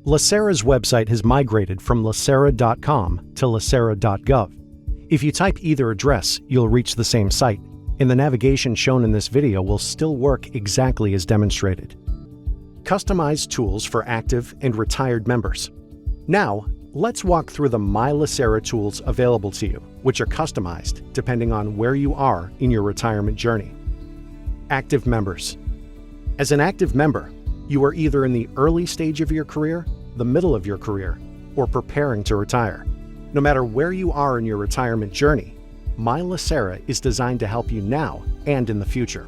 LACERA's website has migrated from LACERA.com to LACERA.gov. If you type either address, you'll reach the same site, and the navigation shown in this video will still work exactly as demonstrated. Customized tools for active and retired members. Now, let's walk through the My LACERA tools available to you, which are customized depending on where you are in your retirement journey. Active members. As an active member, you are either in the early stage of your career, the middle of your career, or preparing to retire. No matter where you are in your retirement journey, My LACERA is designed to help you now and in the future.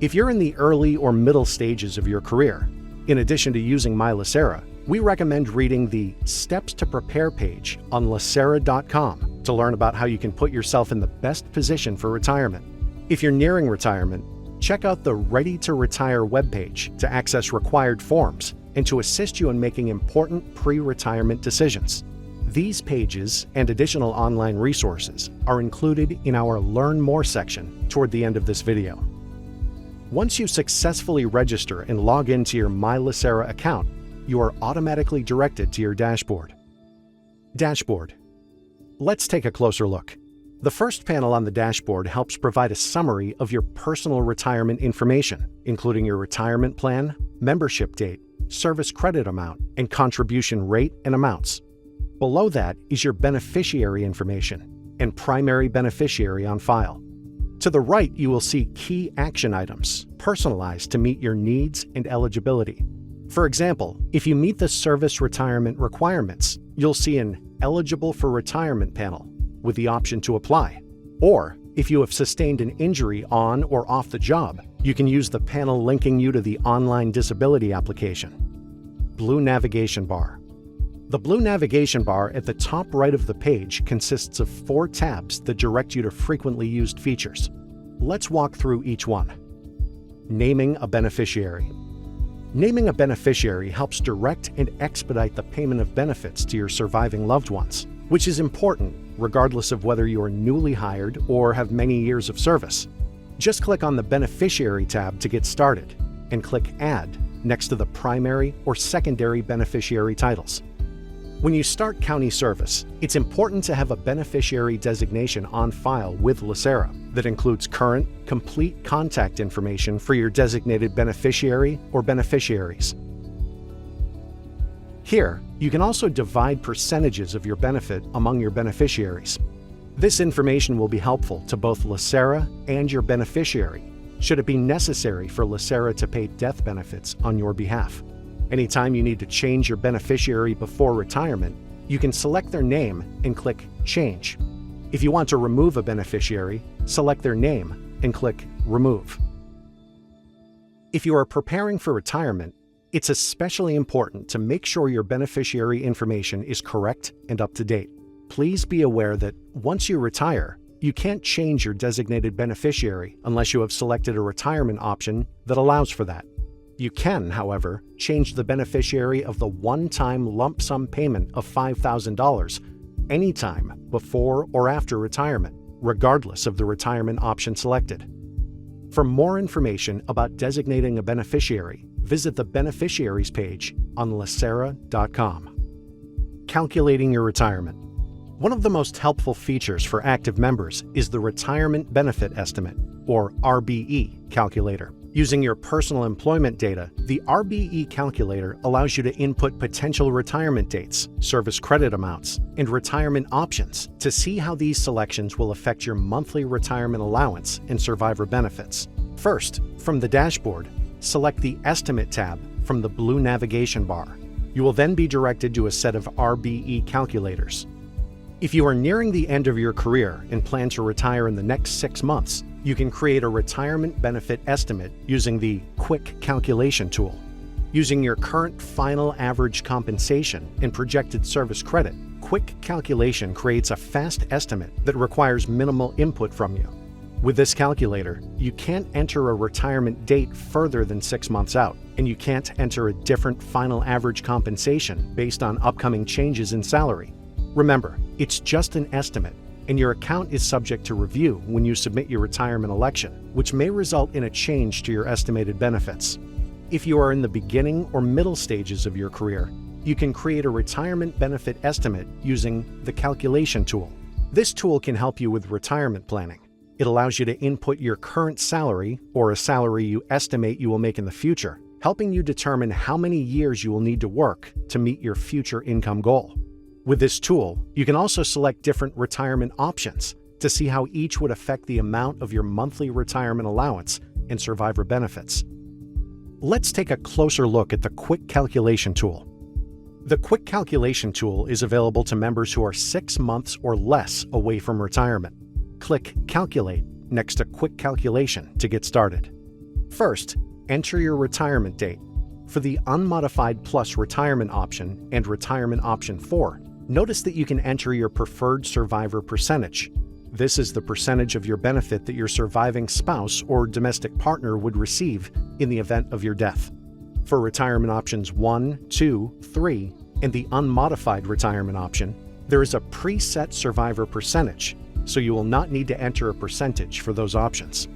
If you're in the early or middle stages of your career, in addition to using My LACERA, we recommend reading the Steps to Prepare page on LACERA.com to learn about how you can put yourself in the best position for retirement. If you're nearing retirement, check out the Ready to Retire webpage to access required forms and to assist you in making important pre-retirement decisions. These pages and additional online resources are included in our Learn More section toward the end of this video. Once you successfully register and log into your My LACERA account, you are automatically directed to your dashboard. Dashboard. Let's take a closer look. The first panel on the dashboard helps provide a summary of your personal retirement information, including your retirement plan, membership date, service credit amount, and contribution rate and amounts. Below that is your beneficiary information and primary beneficiary on file. To the right, you will see key action items, personalized to meet your needs and eligibility. For example, if you meet the service retirement requirements, you'll see an Eligible for Retirement panel with the option to apply. Or, if you have sustained an injury on or off the job, you can use the panel linking you to the online disability application. Blue navigation bar. The blue navigation bar at the top right of the page consists of 4 tabs that direct you to frequently used features. Let's walk through each one. Naming a beneficiary. Naming a beneficiary helps direct and expedite the payment of benefits to your surviving loved ones, which is important regardless of whether you are newly hired or have many years of service. Just click on the Beneficiary tab to get started, and click Add next to the primary or secondary beneficiary titles. When you start county service, it's important to have a beneficiary designation on file with LACERA that includes current, complete contact information for your designated beneficiary or beneficiaries. Here, you can also divide percentages of your benefit among your beneficiaries. This information will be helpful to both LACERA and your beneficiary, should it be necessary for LACERA to pay death benefits on your behalf. Anytime you need to change your beneficiary before retirement, you can select their name and click Change. If you want to remove a beneficiary, select their name and click Remove. If you are preparing for retirement, it's especially important to make sure your beneficiary information is correct and up to date. Please be aware that once you retire, you can't change your designated beneficiary unless you have selected a retirement option that allows for that. You can, however, change the beneficiary of the one-time lump sum payment of $5,000 anytime before or after retirement, regardless of the retirement option selected. For more information about designating a beneficiary, visit the Beneficiaries page on LACERA.com. Calculating your retirement. One of the most helpful features for active members is the Retirement Benefit Estimate, or RBE, calculator. Using your personal employment data, the RBE calculator allows you to input potential retirement dates, service credit amounts, and retirement options to see how these selections will affect your monthly retirement allowance and survivor benefits. First, from the dashboard, select the Estimate tab from the blue navigation bar. You will then be directed to a set of RBE calculators. If you are nearing the end of your career and plan to retire in the next 6 months, you can create a retirement benefit estimate using the Quick Calculation tool. Using your current final average compensation and projected service credit, Quick Calculation creates a fast estimate that requires minimal input from you. With this calculator, you can't enter a retirement date further than 6 months out, and you can't enter a different final average compensation based on upcoming changes in salary. Remember, it's just an estimate, and your account is subject to review when you submit your retirement election, which may result in a change to your estimated benefits. If you are in the beginning or middle stages of your career, you can create a retirement benefit estimate using the calculation tool. This tool can help you with retirement planning. It allows you to input your current salary or a salary you estimate you will make in the future, helping you determine how many years you will need to work to meet your future income goal. With this tool, you can also select different retirement options to see how each would affect the amount of your monthly retirement allowance and survivor benefits. Let's take a closer look at the Quick Calculation tool. The Quick Calculation tool is available to members who are 6 months or less away from retirement. Click Calculate next to Quick Calculation to get started. First, enter your retirement date. For the Unmodified Plus Retirement option and Retirement Option 4, notice that you can enter your preferred survivor percentage. This is the percentage of your benefit that your surviving spouse or domestic partner would receive in the event of your death. For Retirement Options 1, 2, 3, and the Unmodified Retirement option, there is a preset survivor percentage, so you will not need to enter a percentage for those options.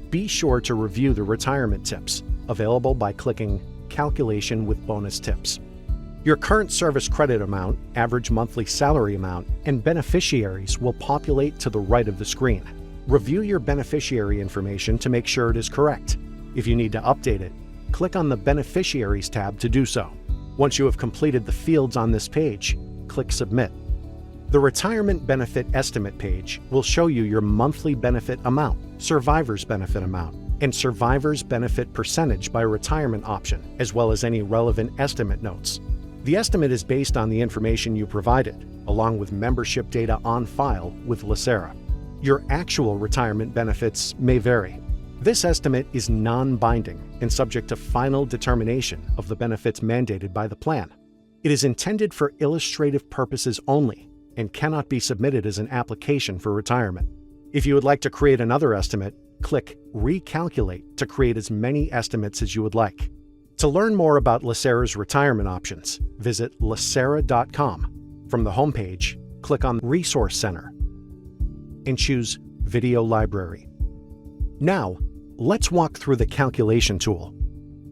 Be sure to review the retirement tips, available by clicking Calculation with Bonus Tips. Your current service credit amount, average monthly salary amount, and beneficiaries will populate to the right of the screen. Review your beneficiary information to make sure it is correct. If you need to update it, click on the Beneficiaries tab to do so. Once you have completed the fields on this page, click Submit. The Retirement Benefit Estimate page will show you your monthly benefit amount, survivor's benefit amount, and survivor's benefit percentage by retirement option, as well as any relevant estimate notes. The estimate is based on the information you provided, along with membership data on file with LACERA. Your actual retirement benefits may vary. This estimate is non-binding and subject to final determination of the benefits mandated by the plan. It is intended for illustrative purposes only and cannot be submitted as an application for retirement. If you would like to create another estimate, click Recalculate to create as many estimates as you would like. To learn more about LACERA's retirement options, visit LACERA.com. From the homepage, click on Resource Center and choose Video Library. Now, let's walk through the calculation tool.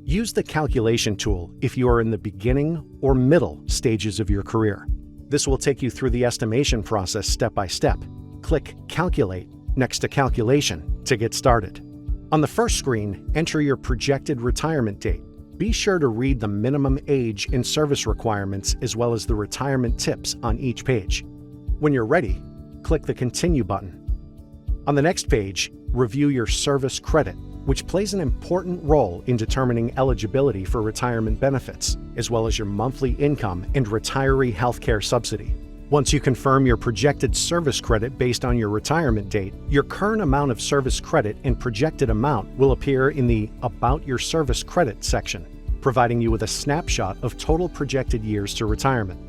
Use the calculation tool if you are in the beginning or middle stages of your career. This will take you through the estimation process step by step. Click Calculate next to Calculation to get started. On the first screen, enter your projected retirement date. Be sure to read the minimum age and service requirements as well as the retirement tips on each page. When you're ready, click the Continue button. On the next page, review your service credit, which plays an important role in determining eligibility for retirement benefits, as well as your monthly income and retiree healthcare subsidy. Once you confirm your projected service credit based on your retirement date, your current amount of service credit and projected amount will appear in the About Your Service Credit section, providing you with a snapshot of total projected years to retirement.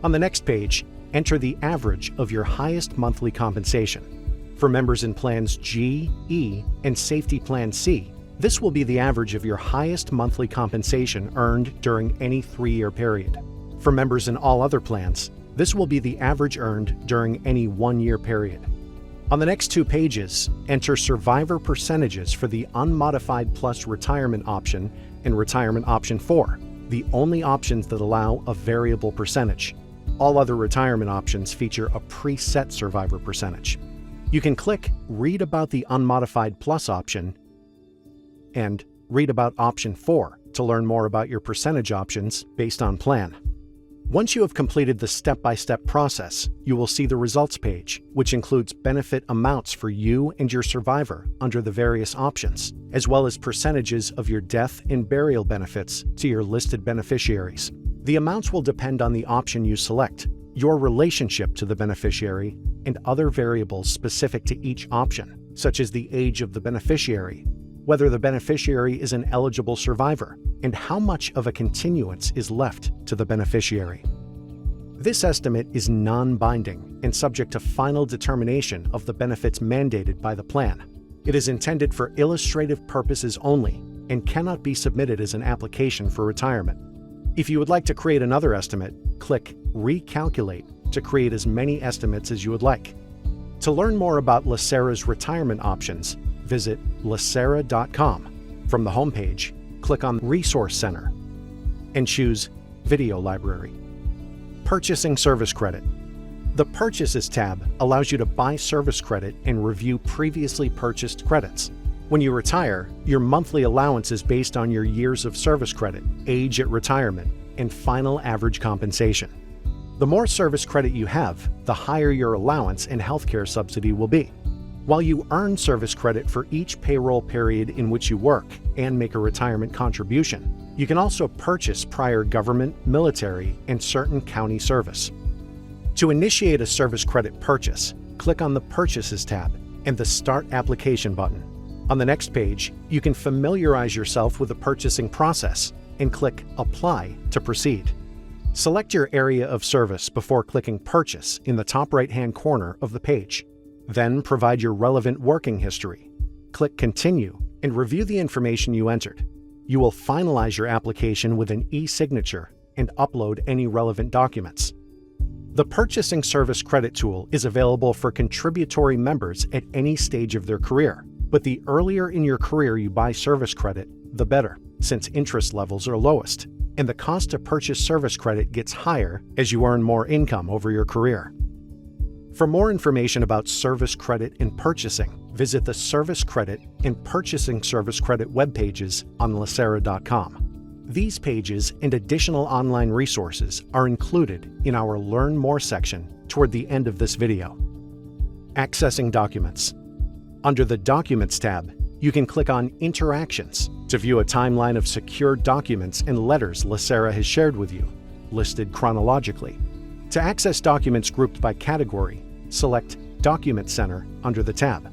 On the next page, enter the average of your highest monthly compensation. For members in Plans G, E, and Safety Plan C, this will be the average of your highest monthly compensation earned during any 3-year period. For members in all other plans, this will be the average earned during any 1-year period. On the next 2 pages, enter survivor percentages for the Unmodified Plus Retirement option and Retirement Option 4, the only options that allow a variable percentage. All other retirement options feature a preset survivor percentage. You can click Read about the Unmodified Plus option and Read about Option 4 to learn more about your percentage options based on plan. Once you have completed the step-by-step process, you will see the results page, which includes benefit amounts for you and your survivor under the various options, as well as percentages of your death and burial benefits to your listed beneficiaries. The amounts will depend on the option you select, your relationship to the beneficiary, and other variables specific to each option, such as the age of the beneficiary, whether the beneficiary is an eligible survivor, and how much of a continuance is left to the beneficiary. This estimate is non-binding and subject to final determination of the benefits mandated by the plan. It is intended for illustrative purposes only and cannot be submitted as an application for retirement. If you would like to create another estimate, click Recalculate to create as many estimates as you would like. To learn more about LACERA's retirement options, visit LACERA.com. From the homepage, click on Resource Center and choose Video library. Purchasing service credit. The Purchases tab allows you to buy service credit and review previously purchased credits. When you retire, your monthly allowance is based on your years of service credit, age at retirement, and final average compensation. The more service credit you have, the higher your allowance and healthcare subsidy will be. While you earn service credit for each payroll period in which you work and make a retirement contribution, you can also purchase prior government, military, and certain county service. To initiate a service credit purchase, click on the Purchases tab and the Start Application button. On the next page, you can familiarize yourself with the purchasing process and click Apply to proceed. Select your area of service before clicking Purchase in the top right-hand corner of the page. Then provide your relevant working history. Click Continue and review the information you entered. You will finalize your application with an e-signature and upload any relevant documents. The Purchasing Service Credit tool is available for contributory members at any stage of their career, but the earlier in your career you buy service credit, the better, since interest levels are lowest, and the cost to purchase service credit gets higher as you earn more income over your career. For more information about service credit and purchasing, visit the Service Credit and Purchasing Service Credit web pages on LACERA.com. These pages and additional online resources are included in our Learn More section toward the end of this video. Accessing documents. Under the Documents tab, you can click on Interactions to view a timeline of secure documents and letters LACERA has shared with you, listed chronologically. To access documents grouped by category, select Document Center under the tab.